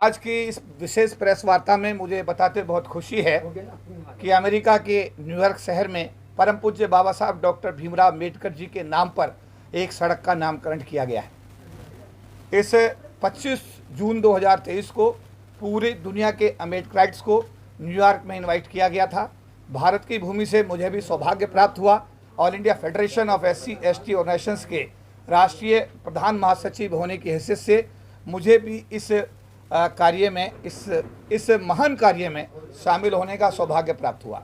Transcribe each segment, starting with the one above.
आज की इस विशेष प्रेस वार्ता में मुझे बताते बहुत खुशी है कि अमेरिका के न्यूयॉर्क शहर में परम पूज्य बाबा साहब डॉक्टर भीमराव अम्बेडकर जी के नाम पर एक सड़क का नामकरण किया गया है। इस 25 जून 2023 को पूरी दुनिया के अम्बेडकराइट्स को न्यूयॉर्क में इनवाइट किया गया था। भारत की भूमि से मुझे भी सौभाग्य प्राप्त हुआ। All India federation of SC/ST organisations के राष्ट्रीय प्रधान महासचिव होने की हैसियत से मुझे भी इस कार्य में इस महान कार्य में शामिल होने का सौभाग्य प्राप्त हुआ।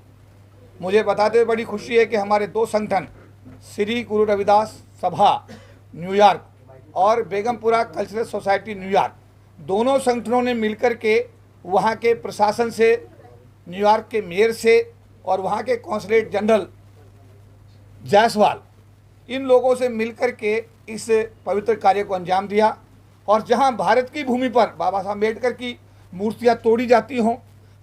मुझे बताते हुए बड़ी खुशी है कि हमारे दो संगठन श्री गुरु रविदास सभा न्यूयॉर्क और बेगमपुरा कल्चरल सोसाइटी न्यूयॉर्क, दोनों संगठनों ने मिलकर के वहाँ के प्रशासन से, न्यूयॉर्क के मेयर से और वहाँ के कॉन्सुलेट जनरल जायसवाल, इन लोगों से मिलकर के इस पवित्र कार्य को अंजाम दिया। और जहां भारत की भूमि पर बाबा साहब अम्बेडकर की मूर्तियां तोड़ी जाती हों,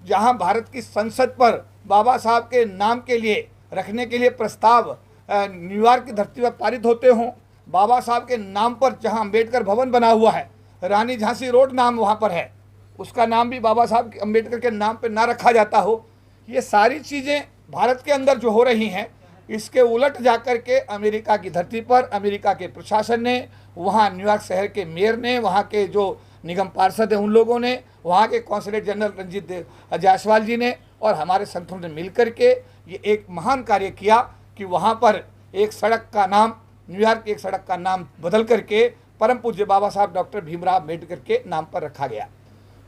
जहां भारत की संसद पर बाबा साहब के नाम के लिए रखने के लिए प्रस्ताव न्यूयॉर्क की धरती पर पारित होते हों, बाबा साहब के नाम पर जहां अम्बेडकर भवन बना हुआ है, रानी झांसी रोड नाम वहां पर है, उसका नाम भी बाबा साहब अम्बेडकर के नाम पर ना रखा जाता हो, ये सारी चीज़ें भारत के अंदर जो हो रही हैं, इसके उलट जाकर के अमेरिका की धरती पर अमेरिका के प्रशासन ने, वहाँ न्यूयॉर्क शहर के मेयर ने, वहाँ के जो निगम पार्षद हैं उन लोगों ने, वहाँ के कॉन्सुलेट जनरल रंजीत जायसवाल जी ने और हमारे संगठनों ने मिलकर के ये एक महान कार्य किया कि वहाँ पर एक सड़क का नाम, न्यूयॉर्क की एक सड़क का नाम बदल करके परम पूज्य बाबा साहब डॉक्टर भीमराव अम्बेडकर के नाम पर रखा गया।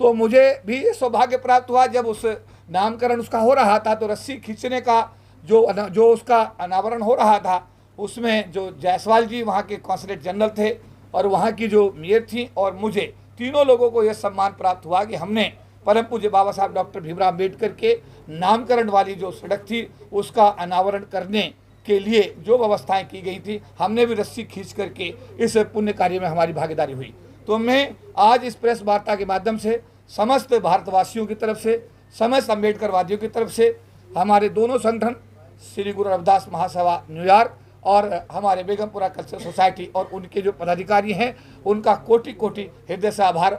तो मुझे भी सौभाग्य प्राप्त हुआ, जब उस नामकरण उसका हो रहा था तो रस्सी खींचने का जो उसका अनावरण हो रहा था, उसमें जो जायसवाल जी वहाँ के कॉन्सुलेट जनरल थे और वहाँ की जो मेयर थी और मुझे, तीनों लोगों को यह सम्मान प्राप्त हुआ कि हमने परम पूज्य बाबा साहब डॉक्टर भीमराव अम्बेडकर के नामकरण वाली जो सड़क थी उसका अनावरण करने के लिए जो व्यवस्थाएं की गई थी, हमने भी रस्सी खींच करके इस पुण्य कार्य में हमारी भागीदारी हुई। तो मैं आज इस प्रेस वार्ता के माध्यम से समस्त भारतवासियों की तरफ से, समस्त अम्बेडकरवादियों की तरफ से, हमारे दोनों संगठन श्री गुरु रविदास महासभा न्यूयॉर्क और हमारे बेगमपुरा कल्चरल सोसाइटी और उनके जो पदाधिकारी हैं, उनका कोटि कोटि हृदय से आभार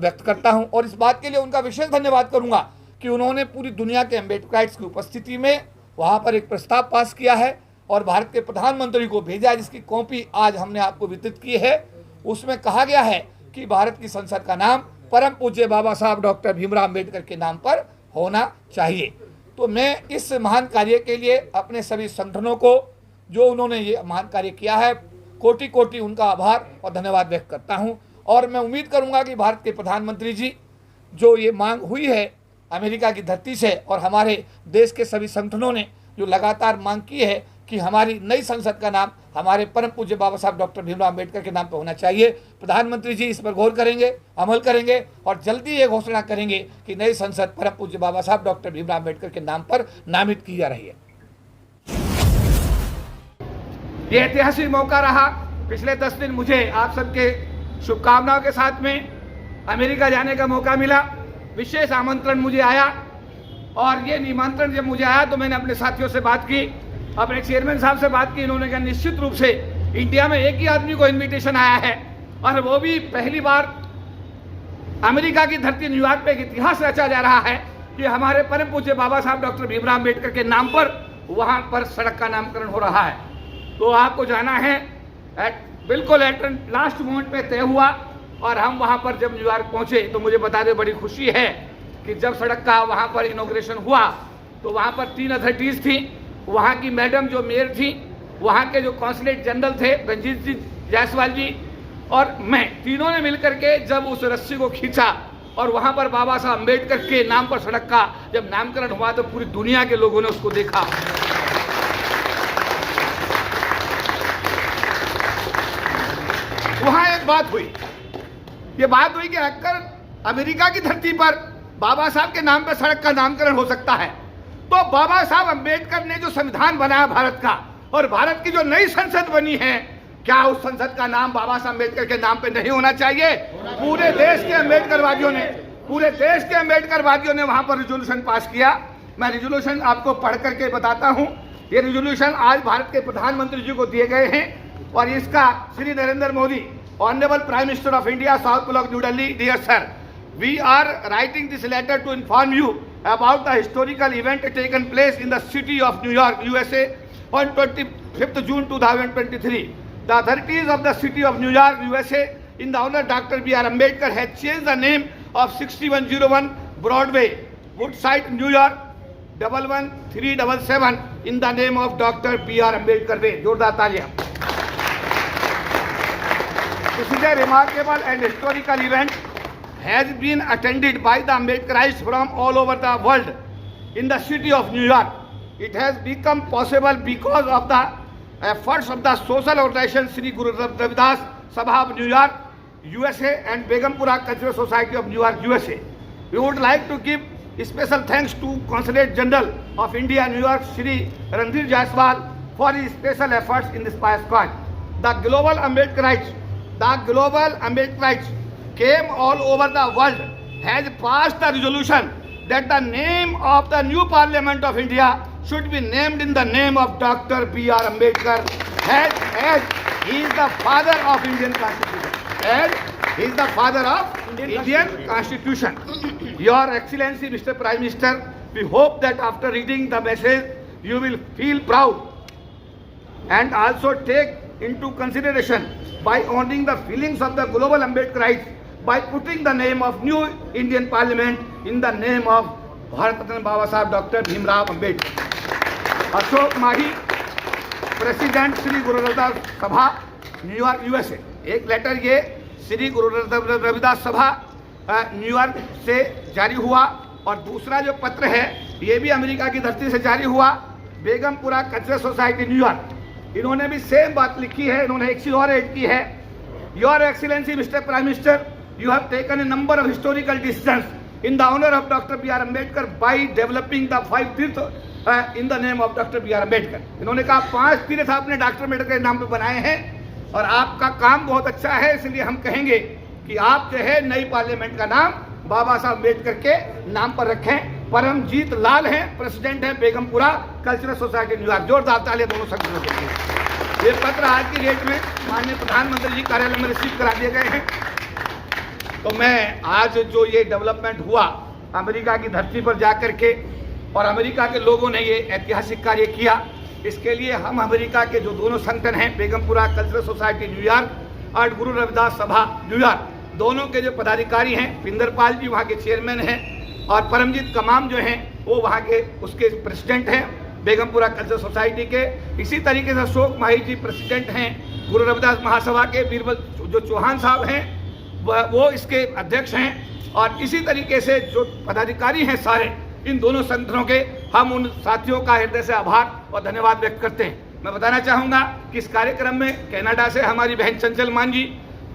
व्यक्त करता हूं। और इस बात के लिए उनका विशेष धन्यवाद करूंगा कि उन्होंने पूरी दुनिया के अम्बेडकराइट्स की उपस्थिति में वहां पर एक प्रस्ताव पास किया है और भारत के प्रधानमंत्री को भेजा है, जिसकी कॉपी आज हमने आपको वितरित की है। उसमें कहा गया है कि भारत की संसद का नाम परम पूज्य बाबा साहब डॉक्टर भीमराव अम्बेडकर के नाम पर होना चाहिए। तो मैं इस महान कार्य के लिए अपने सभी संगठनों को, जो उन्होंने ये महान कार्य किया है, कोटि कोटि उनका आभार और धन्यवाद व्यक्त करता हूं। और मैं उम्मीद करूंगा कि भारत के प्रधानमंत्री जी, जो ये मांग हुई है अमेरिका की धरती से और हमारे देश के सभी संगठनों ने जो लगातार मांग की है कि हमारी नई संसद का नाम हमारे परम पूज्य बाबा साहब डॉक्टर भीमराव अम्बेडकर के नाम पर होना चाहिए, प्रधानमंत्री जी इस पर गौर करेंगे, अमल करेंगे और जल्दी ये घोषणा करेंगे कि नई संसद परम पूज्य बाबा साहब डॉक्टर भीमराव अम्बेडकर के नाम पर नामित की जा रही है। ये ऐतिहासिक मौका रहा। पिछले 10 दिन मुझे आप सबके शुभकामनाओं के साथ में अमेरिका जाने का मौका मिला। विशेष आमंत्रण मुझे आया और ये निमंत्रण जब मुझे आया तो मैंने अपने साथियों से बात की, अपने चेयरमैन साहब से बात की। इन्होंने कहा निश्चित रूप से इंडिया में एक ही आदमी को इनविटेशन आया है और वो भी पहली बार अमेरिका की धरती न्यूयॉर्क पे एक इतिहास रचा जा रहा है कि हमारे परम पूज्य बाबा साहब डॉक्टर भीमराव अम्बेडकर के नाम पर वहाँ पर सड़क का नामकरण हो रहा है। तो आपको जाना है, बिल्कुल एट लास्ट मोमेंट पे तय हुआ और हम वहाँ पर जब न्यूयॉर्क पहुँचे तो मुझे बता दें बड़ी खुशी है कि जब सड़क का वहाँ पर इनॉग्रेशन हुआ तो वहाँ पर 3 अथॉरिटीज़ थी। वहाँ की मैडम जो मेयर थी, वहाँ के जो कॉन्सुलेट जनरल थे रंजीत जी जायसवाल जी और मैं, तीनों ने मिलकर के जब उस रस्सी को खींचा और वहाँ पर बाबा साहब अम्बेडकर के नाम पर सड़क का जब नामकरण हुआ तो पूरी दुनिया के लोगों ने उसको देखा। वहाँ एक बात हुई, ये बात हुई कि अगर अमेरिका की धरती पर बाबा साहब के नाम पर सड़क का नामकरण हो सकता है तो बाबा साहब अम्बेडकर ने जो संविधान बनाया भारत का और भारत की जो नई संसद बनी है, क्या उस संसद का नाम बाबा साहब अम्बेडकर के नाम पे नहीं होना चाहिए? पूरे देश के अम्बेडकरवादियों ने वहां पर रिजोल्यूशन पास किया। मैं रिजोल्यूशन आपको पढ़ करके बताता हूं। ये रिजोल्यूशन आज भारत के प्रधानमंत्री जी को दिए गए हैं और इसका Shri Narendra Modi, honourable prime minister of India, south block new Delhi, dear sir, We are writing this letter to inform you about the historical event taken place in the city of New York, USA on 25th June 2023. The authorities of the city of New York, USA, in the honor of Dr. B.R. Ambedkar, had changed the name of 6101 Broadway, Woodside, New York, 11377 in the name of Dr. B.R. Ambedkar Way. जोरदार तालियां. This is a remarkable and historical event has been attended by the Ambedkarites from all over the world in the city of New York. It has become possible because of the efforts of the social organization Sri Guru Ravidas Sabha of New York, USA and Begumpura Cultural Society of New York, USA. We would like to give special thanks to Consulate General of India, New York, Shri Ranjit Jaiswal for his special efforts in this pious cause. The global Ambedkarites came all over the world, has passed a resolution that the name of the new Parliament of India should be named in the name of Dr. B.R. Ambedkar, as he is the father of Indian Constitution. As he is the father of Indian Constitution. Your Excellency, Mr. Prime Minister, we hope that after reading the message, you will feel proud and also take into consideration by honoring the feelings of the global Ambedkarites by putting the name of new Indian Parliament in the name of Bharat Ratna Baba Saheb Dr. Bhimrao Ambedkar. Ashok Mahi, President Sri Guru Ravidas Sabha, New York, USA. एक letter ये श्री गुरु रविदास सभा New York से जारी हुआ और दूसरा जो पत्र है ये भी अमेरिका की धरती से जारी हुआ, बेगमपुरा कल्चरल सोसाइटी न्यूयॉर्क. इन्होंने भी सेम बात लिखी है. इन्होंने एक चीज और ऐड की है. Your excellency mister prime minister, you have taken a number of historical decisions in the honor of Dr. B.R. Ambedkar by developing the 5 तीर्थ in the name of Dr. B.R. Ambedkar. इन्होंने कहा 5 तीर्थ आपने doctor Ambedkar के नाम पे बनाए हैं और आपका काम बहुत अच्छा है, इसलिए हम कहेंगे कि आप जो है नई पार्लियामेंट का नाम बाबा साहब अम्बेडकर के नाम पर रखें. परमजीत लाल हैं, प्रेसिडेंट हैं बेगमपुरा कल्चरल सोसाइटी न्यूयॉर्क. जोरदार तालियां दोनों संगठनों के लिए. ये पत्र आज की डेट में माननीय प्रधानमंत्री जी कार्यालय में रिसीव करा दिए गए हैं. तो मैं आज जो ये डेवलपमेंट हुआ अमेरिका की धरती पर जाकर के और अमेरिका के लोगों ने ये ऐतिहासिक कार्य किया, इसके लिए हम अमेरिका के जो दोनों संगठन हैं बेगमपुरा कल्चरल सोसाइटी न्यूयॉर्क और गुरु रविदास सभा न्यूयॉर्क, दोनों के जो पदाधिकारी हैं, पिंदरपाल जी वहाँ के चेयरमैन हैं और परमजीत कमाम जो हैं वो वहाँ के उसके प्रेसिडेंट हैं बेगमपुरा कल्चरल सोसाइटी के. इसी तरीके से अशोक माही जी प्रेसिडेंट हैं गुरु रविदास महासभा के. बीरबल जो चौहान साहब हैं वो इसके अध्यक्ष हैं और इसी तरीके से जो पदाधिकारी हैं सारे इन दोनों संगठनों के, हम उन साथियों का हृदय से आभार और धन्यवाद व्यक्त करते हैं. मैं बताना चाहूँगा कि इस कार्यक्रम में कनाडा से हमारी बहन चंचल मान जी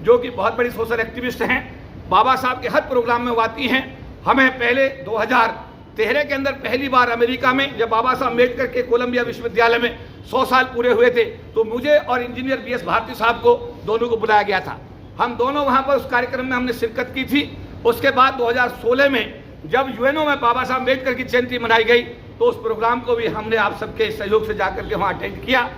जो कि बहुत बड़ी सोशल एक्टिविस्ट हैं, बाबा साहब के हर प्रोग्राम में वो आती हैं. हमें पहले 2013 के अंदर पहली बार अमेरिका में जब बाबा साहब अम्बेडकर के कोलंबिया विश्वविद्यालय में 100 साल पूरे हुए थे तो मुझे और इंजीनियर BS भारती साहब को दोनों को बुलाया गया था. हम दोनों वहाँ पर उस कार्यक्रम में हमने शिरकत की थी. उसके बाद 2016 में जब यूएनओ में बाबा साहब अम्बेडकर की जयंती मनाई गई तो उस प्रोग्राम को भी हमने आप सबके सहयोग से जाकर के वहाँ अटेंड किया.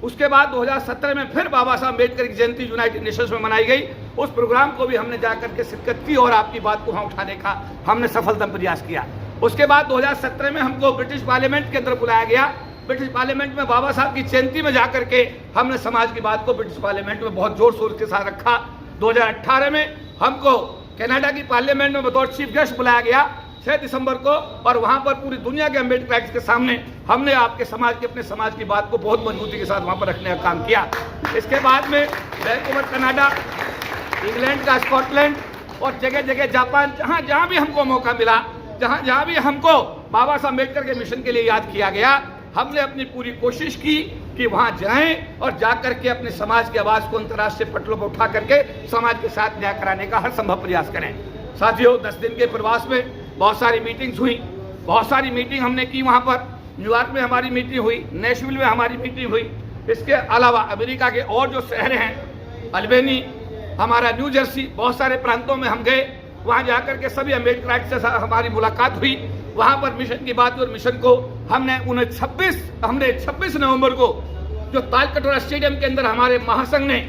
उसके बाद 2017 में फिर बाबा साहब अम्बेडकर की जयंती यूनाइटेड नेशंस में मनाई गई. उस प्रोग्राम को भी हमने जाकर के शिरकत की और आपकी बात को वहाँ उठाने का हमने सफलतम प्रयास किया. उसके बाद 2017 में हमको ब्रिटिश पार्लियामेंट के अंदर बुलाया गया. ब्रिटिश पार्लियामेंट में बाबा साहब की जयंती में जाकर के हमने समाज की बात को ब्रिटिश पार्लियामेंट में बहुत जोर शोर के साथ रखा. 2018 में हमको कनाडा की पार्लियामेंट में बतौर चीफ गेस्ट बुलाया गया 6 दिसंबर को और वहां पर पूरी दुनिया के अम्बेडकराइट्स के सामने हमने आपके समाज की अपने समाज की बात को बहुत मजबूती के साथ वहां पर रखने का काम किया. इसके बाद में वैंकूवर कनाडा, इंग्लैंड का स्कॉटलैंड और जगह जगह जापान, जहाँ भी हमको मौका मिला, जहाँ भी हमको बाबा साहब अम्बेडकर के मिशन के लिए याद किया गया, हमने अपनी पूरी कोशिश की कि वहां जाएं और जाकर के अपने समाज की आवाज को अंतर्राष्ट्रीय पटलों पर उठा करके समाज के साथ न्याय कराने का हर संभव प्रयास करें. साथियों, 10 दिन के प्रवास में बहुत सारी मीटिंग्स हुई, बहुत सारी मीटिंग हमने की. वहां पर न्यूयॉर्क में हमारी मीटिंग हुई, नेशविल में हमारी मीटिंग हुई. इसके अलावा अमेरिका के और जो शहर हैं, अल्बेनी, हमारा न्यू जर्सी, बहुत सारे प्रांतों में हम गए. वहां जाकर के सभी अम्बेडकराइट से हमारी मुलाकात हुई. वहां पर मिशन की बात हुई और मिशन को हमने 26 नवंबर को जो तालकटोरा स्टेडियम के अंदर हमारे महासंघ ने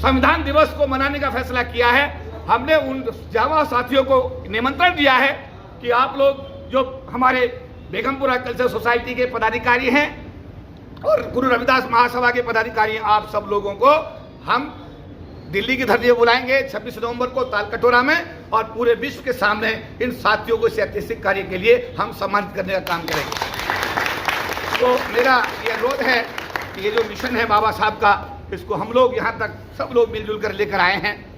संविधान दिवस को मनाने का फैसला किया है, हमने उन जावा साथियों को निमंत्रण दिया है कि आप लोग जो हमारे बेगमपुरा कल्चर सोसाइटी के पदाधिकारी हैं और गुरु रविदास महासभा के पदाधिकारी हैं, आप सब लोगों को हम दिल्ली की धरती पर बुलाएंगे 26 नवंबर को तालकटोरा में, और पूरे विश्व के सामने इन साथियों को इस ऐतिहासिक कार्य के लिए हम सम्मानित करने का काम करेंगे। तो मेरा ये अनुरोध है कि ये जो मिशन है बाबा साहब का, इसको हम लोग यहाँ तक सब लोग मिलजुल कर लेकर आए हैं।